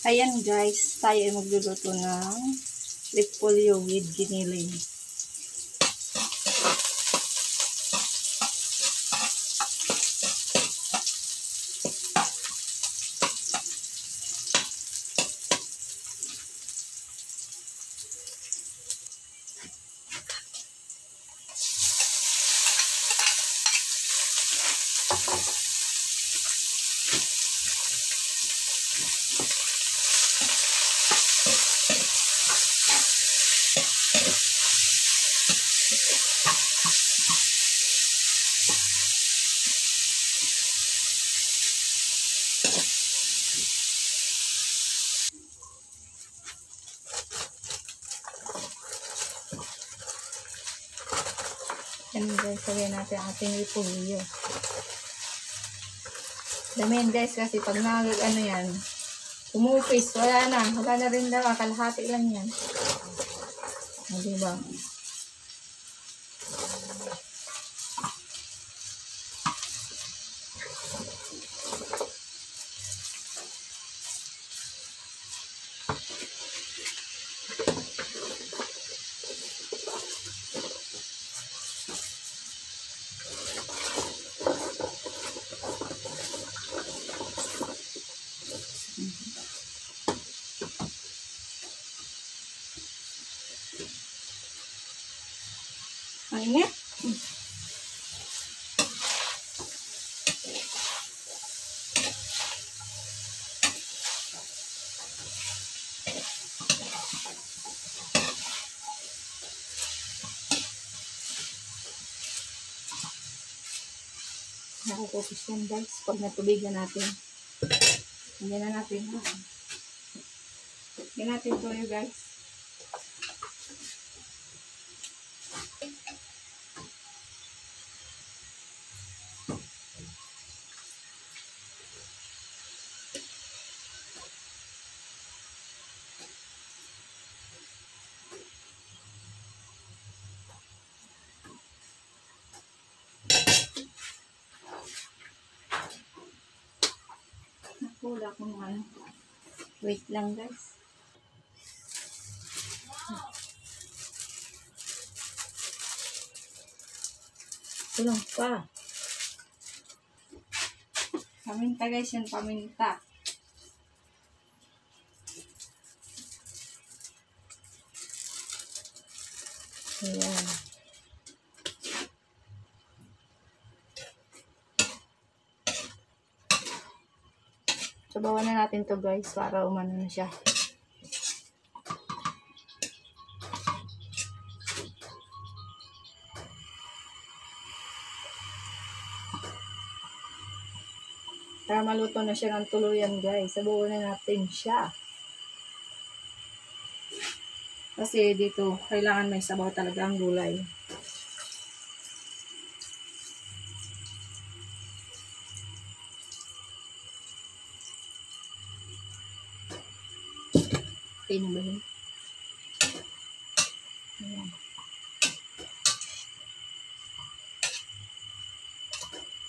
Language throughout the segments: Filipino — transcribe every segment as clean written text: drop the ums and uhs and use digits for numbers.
Ayan guys, tayo ay magluluto ng repolyo with giniling. Yan guys, sabihin natin ang ating repolyo. Damihan guys kasi pag ano yan, umupis, wala na rin daw, kalahati lang yan. O, diba? Ang init. Nakukupis yan guys. Pag natubigan natin. Hindi na natin. Hindi natin tuloy guys. Wala akong ano. Wait lang guys. Kulang pa. Paminta guys yan, paminta. Ayan. Sabawan na natin to guys para umano na siya. Para maluto na siya ng tuluyan guys. Sabawan na natin siya. Kasi dito kailangan may sabaw talaga ang gulay. Okay na ba yun? Ayan.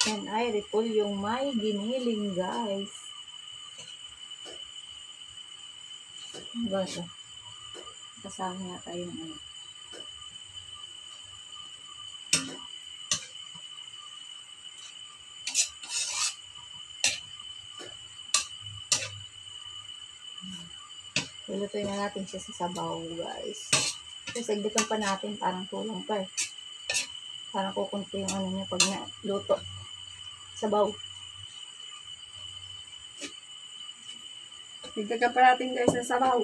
Yan ay repolyong may giniling guys. Ano ba ito? Kasama nga tayo ng ano. Ilutuin na natin siya sa sabaw guys. Kasi sagdikan pa natin, parang kulang pa eh. Parang kukunti yung ano niya pag naluto. Sabaw. Sagdikan pa natin guys sa sabaw.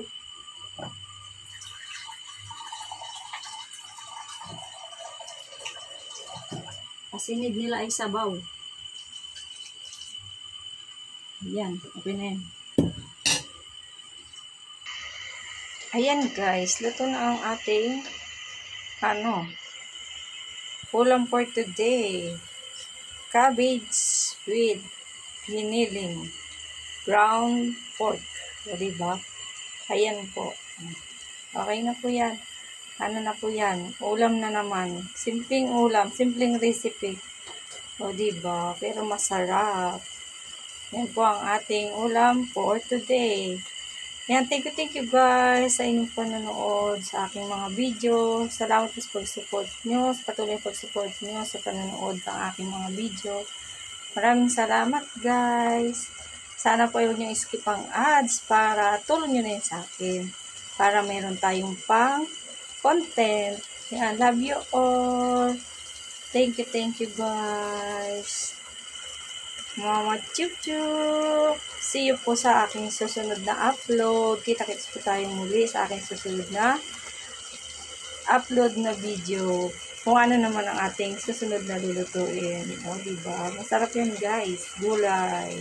Asinid nila ay sabaw. Ayan, okay na yan. Ayan guys, luto na ang ating ulam for today. Cabbage with giniling. Ground pork. O diba? Ayan po. Okay na po yan. Ano na po yan? Ulam na naman. Simpleng ulam. Simpleng recipe. O, diba? Pero masarap. Yan po ang ating ulam for today. Yan, thank you guys sa inyong panonood sa aking mga video. Salamat po sa pag-support nyo, sa patuloy pag-support nyo sa panonood ng aking mga video. Maraming salamat guys. Sana po huwag nyo skip ang ads para tulong nyo na yun sa akin. Para meron tayong pang content. Yan, love you all. Thank you guys. Mama chup chup. See you po sa aking susunod na upload. Kita-kits po tayo muli sa aking susunod na upload na video. Kung ano naman ang ating susunod na lulutuin. O, diba? Masarap yan guys. Gulay.